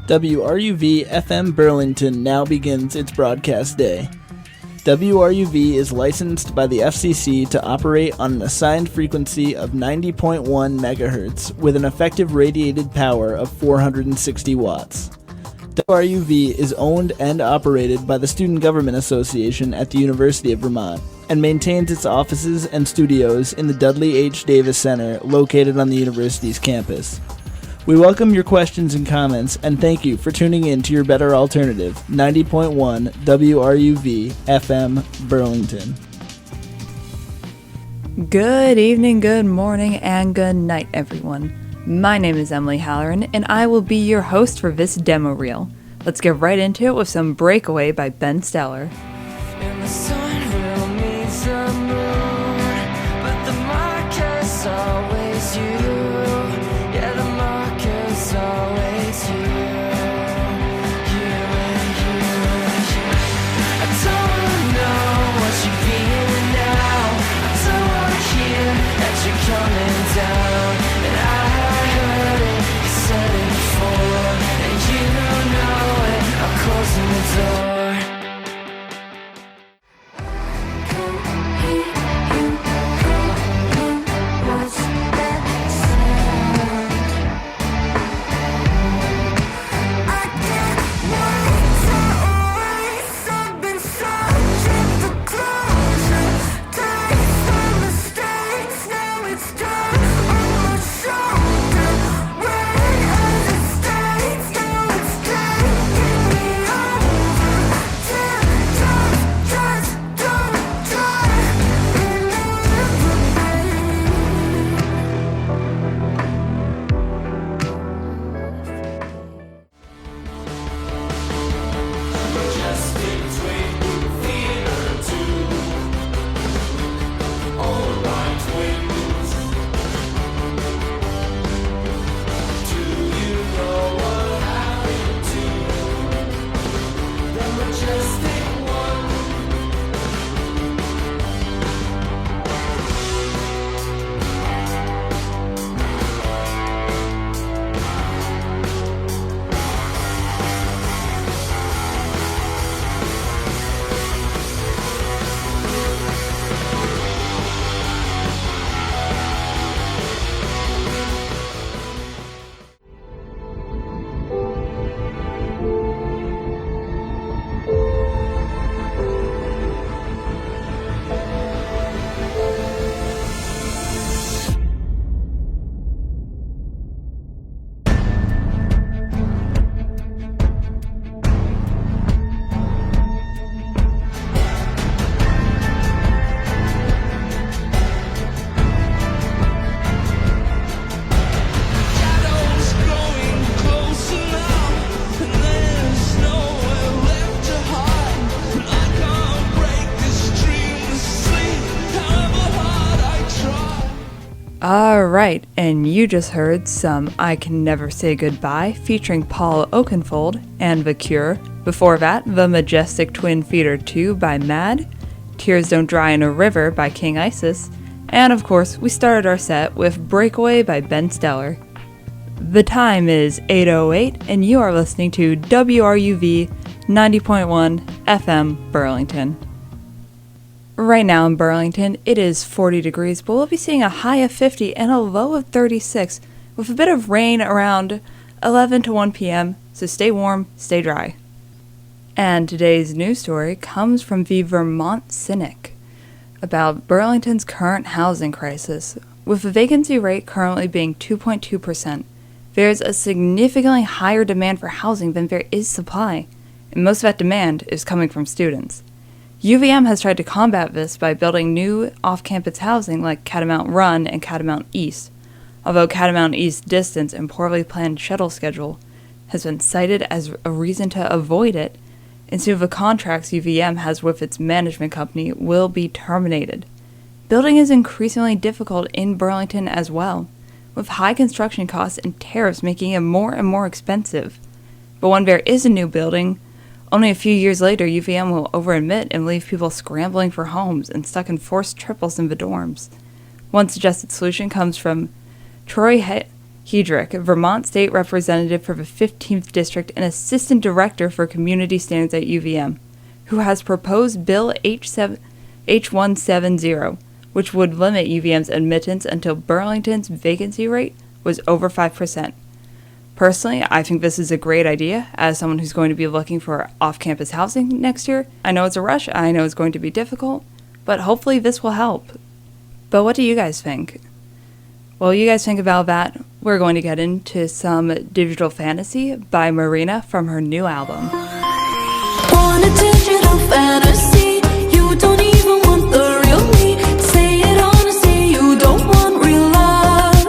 WRUV FM Burlington now begins its broadcast day. WRUV is licensed by the FCC to operate on an assigned frequency of 90.1 MHz with an effective radiated power of 460 watts. WRUV is owned and operated by the Student Government Association at the University of Vermont and maintains its offices and studios in the Dudley H. Davis Center located on the university's campus. We welcome your questions and comments, and thank you for tuning in to your better alternative, 90.1 WRUV FM Burlington. Good evening, good morning, and good night, everyone. My name is Emily Halloran, and I will be your host for this demo reel. Let's get right into it with some Breakaway by Ben Steller. And the sun will meet the moon, but the marker's always you. Yeah, the marker's always you. You and you and you. I don't know what you're feeling now. I don't want to hear that you're coming down. And I heard it, you said it before, and you know it. I'm closing the door. Alright, and you just heard some I Can Never Say Goodbye featuring Paul Oakenfold and The Cure. Before that, the Majestic Twin Feeder 2 by Mad, Tears Don't Dry in a River by King Isis, and of course, we started our set with Breakaway by Ben Steller. The time is 8:08, and you are listening to WRUV 90.1 FM Burlington. Right now in Burlington, it is 40 degrees, but we'll be seeing a high of 50 and a low of 36, with a bit of rain around 11 to 1 p.m., so stay warm, stay dry. And today's news story comes from the Vermont Cynic about Burlington's current housing crisis. With the vacancy rate currently being 2.2%, there's a significantly higher demand for housing than there is supply, and most of that demand is coming from students. UVM has tried to combat this by building new off-campus housing like Catamount Run and Catamount East, although Catamount East's distance and poorly planned shuttle schedule has been cited as a reason to avoid it, and soon the contracts UVM has with its management company will be terminated. Building is increasingly difficult in Burlington as well, with high construction costs and tariffs making it more and more expensive. But when there is a new building, only a few years later, UVM will over-admit and leave people scrambling for homes and stuck in forced triples in the dorms. One suggested solution comes from Troy Hedrick, Vermont State Representative for the 15th District and Assistant Director for Community Standards at UVM, who has proposed Bill H170, which would limit UVM's admittance until Burlington's vacancy rate was over 5%. Personally, I think this is a great idea. As someone who's going to be looking for off-campus housing next year, I know it's a rush, I know it's going to be difficult, but hopefully this will help. But what do you guys think? While you guys think about that, we're going to get into some digital fantasy by MARINA from her new album. Want a digital fantasy? You don't even want the real me. Say it honestly, you don't want real love.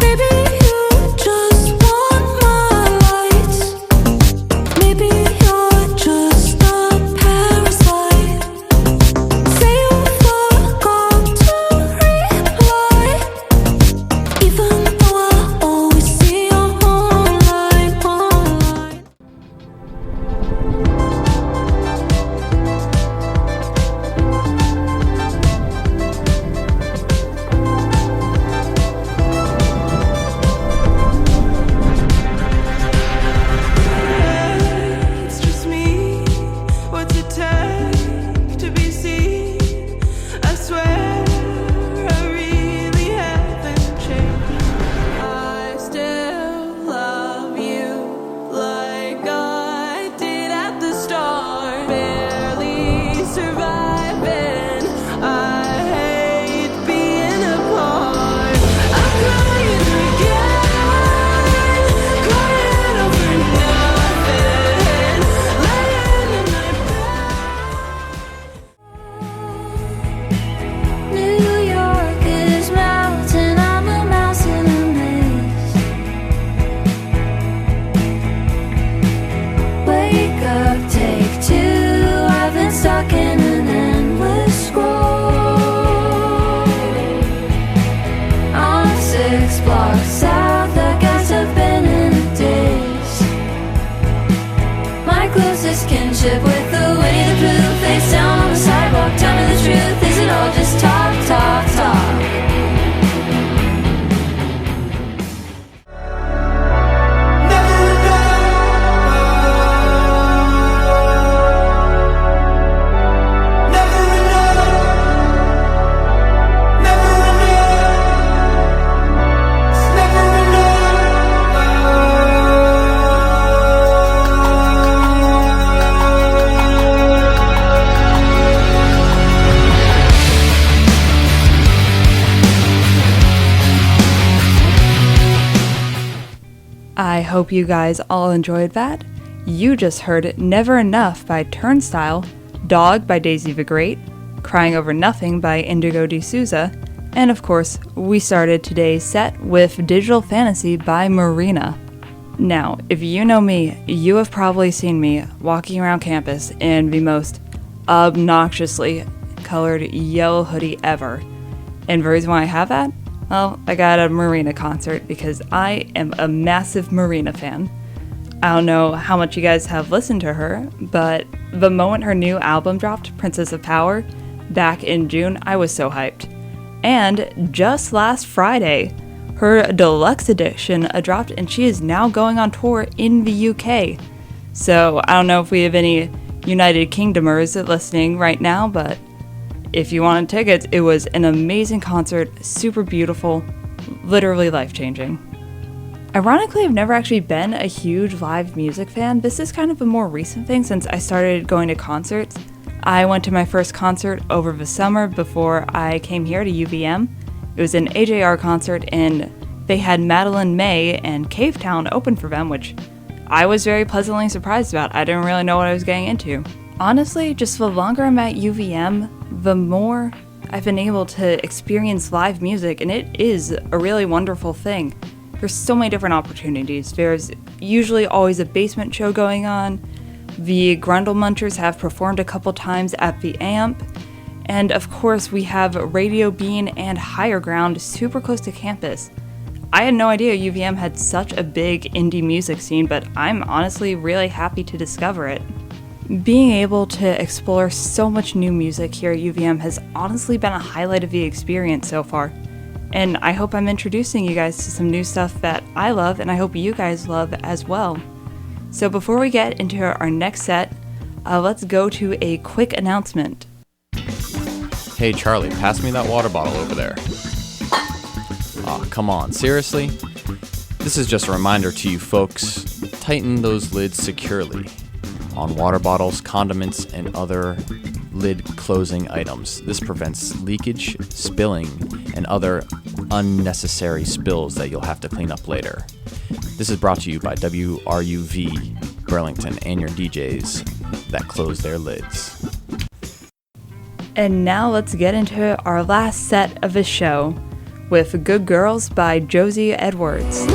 Maybe you just want my lights. Maybe you're just a parasite. Say you forgot to reply, even though I always see you online. It's just me. What's it take to be seen? I swear I really haven't changed. I still love you like I did at the start. Barely surviving. I hate being apart. I'm crying again, crying over nothing, laying in my bed. New York is melting, I'm a mouse in a maze. Wake up, take two, I've been stuck in an endless scroll. I'm 6 blocks south, I guess I've been in a daze. My closest kinship with the Winnie the Pooh, face down on the sidewalk. Tell me the truth, is it all just talk, talk, talk? Never enough. Never enough. Never enough. It's never I hope you guys all enjoyed that. You just heard Never Enough by Turnstile, Dog by Daisy the Great, Crying Over Nothing by Indigo Souza, and of course, we started today's set with Digital Fantasy by MARINA. Now, if you know me, you have probably seen me walking around campus in the most obnoxiously colored yellow hoodie ever. And the reason why I have that? Well, I got a MARINA concert because I am a massive MARINA fan. I don't know how much you guys have listened to her, but the moment her new album dropped, Princess of Power, back in June, I was so hyped. And just last Friday, her deluxe edition dropped and she is now going on tour in the UK. So I don't know if we have any United Kingdomers listening right now, but if you wanted tickets, it was an amazing concert, super beautiful, literally life-changing. Ironically, I've never actually been a huge live music fan. This is kind of a more recent thing since I started going to concerts. I went to my first concert over the summer before I came here to UVM. It was an AJR concert and they had Madeline May and Cavetown open for them, which I was very pleasantly surprised about. I didn't really know what I was getting into. Honestly, just the longer I'm at UVM, the more I've been able to experience live music, and it is a really wonderful thing. There's so many different opportunities. There's usually always a basement show going on. The Grundle Munchers have performed a couple times at the AMP. And of course, we have Radio Bean and Higher Ground super close to campus. I had no idea UVM had such a big indie music scene, but I'm honestly really happy to discover it. Being able to explore so much new music here at UVM has honestly been a highlight of the experience so far. And I hope I'm introducing you guys to some new stuff that I love and I hope you guys love as well. So before we get into our next set, let's go to a quick announcement. Hey Charlie, pass me that water bottle over there. Aw, come on, seriously? This is just a reminder to you folks, tighten those lids securely on water bottles, condiments, and other lid closing items. This prevents leakage, spilling, and other unnecessary spills that you'll have to clean up later. This is brought to you by WRUV Burlington and your DJs that close their lids. And now let's get into our last set of the show with Good Girls by Josie Edwards.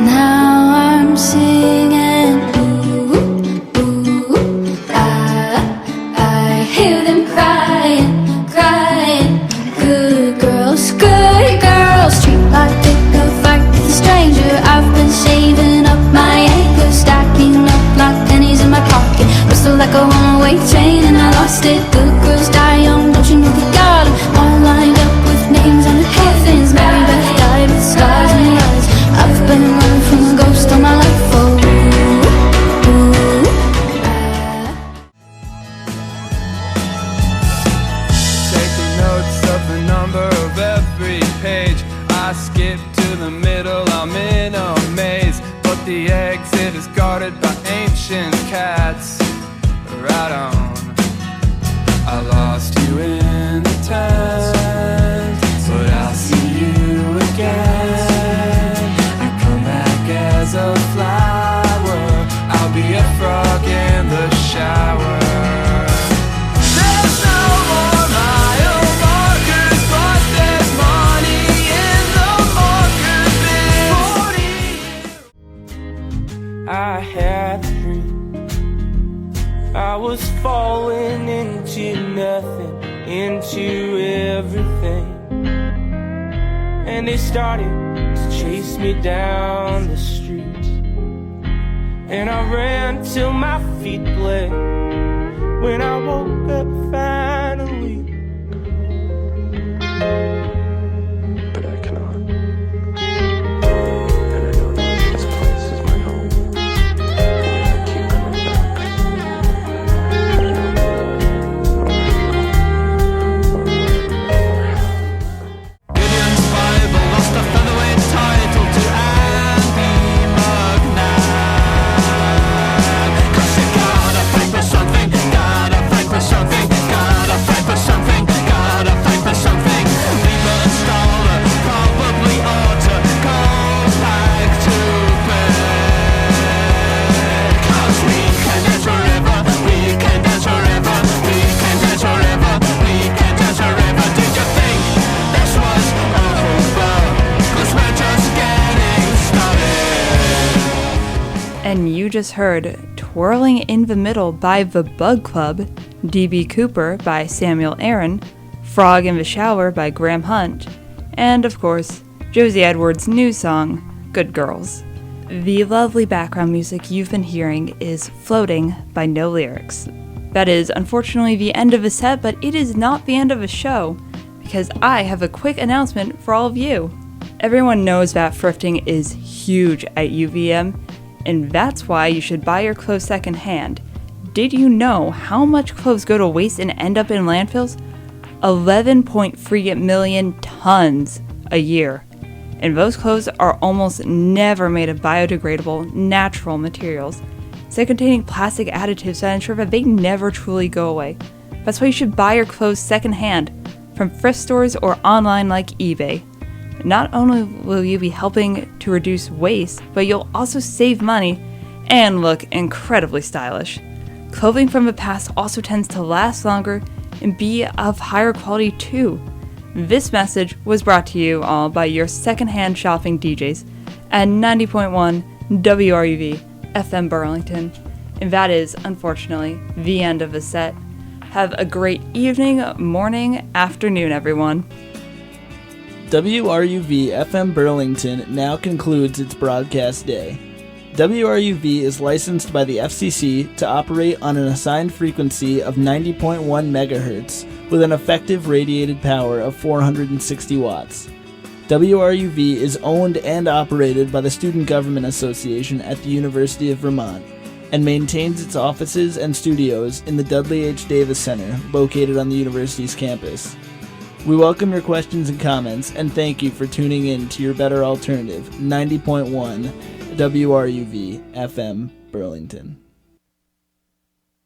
Now I'm singing. I hear them crying, crying. Good girls, treat like they go fight with a stranger. I've been saving up my anger, stacking up like pennies in my pocket. Whistle like a one-way train and I lost it. Good girls die young, don't you know they got 'em all lined up with names on the coffins. Mary Beth died with scars in her eyes. I've been running from a ghost all my life. Oh, Taking notes of the number of every page. I skip to the middle, I'm in a maze. But the exit is guarded by ancient cats. Right on. I lost you in the time, but I'll see you again. I come back as a flower, I'll be a frog in the shower. There's no more mile markers, but there's money in the marker bin. I had a dream I was falling into nothing, into everything. And they started to chase me down the street. And I ran till my feet bled. When I woke up finally. But I cannot. And I know that this place is my home. And I keep coming back. Gideon's Bible lost a featherweight title to Andy McNabb. 'Cause you gotta fight for something, gotta fight for something, gotta fight for something, gotta fight for something. Lieber installer, probably ought to go back to bed. 'Cause we can dance forever, we can dance forever, we can dance forever, we can dance forever. Did you think this was over? 'Cause we're just getting started. And you just heard Twirling in the Middle by The Bug Club, D.B. Cooper by Samuel Aaron, Frog in the Shower by Graham Hunt, and of course, Josie Edwards' new song, Good Girls. The lovely background music you've been hearing is Floating by No Lyrics. That is unfortunately the end of a set, but it is not the end of a show, because I have a quick announcement for all of you. Everyone knows that thrifting is huge at UVM, and that's why you should buy your clothes secondhand. Did you know how much clothes go to waste and end up in landfills? 11.3 million tons a year. And those clothes are almost never made of biodegradable, natural materials, instead containing plastic additives that ensure that they never truly go away. That's why you should buy your clothes secondhand from thrift stores or online like eBay. Not only will you be helping to reduce waste, but you'll also save money and look incredibly stylish. Clothing from the past also tends to last longer and be of higher quality too. This message was brought to you all by your secondhand shopping DJs at 90.1 WRUV FM Burlington. And that is, unfortunately, the end of the set. Have a great evening, morning, afternoon, everyone. WRUV FM Burlington now concludes its broadcast day. WRUV is licensed by the FCC to operate on an assigned frequency of 90.1 MHz with an effective radiated power of 460 watts. WRUV is owned and operated by the Student Government Association at the University of Vermont and maintains its offices and studios in the Dudley H. Davis Center, located on the university's campus. We welcome your questions and comments, and thank you for tuning in to your better alternative, 90.1 WRUV FM Burlington.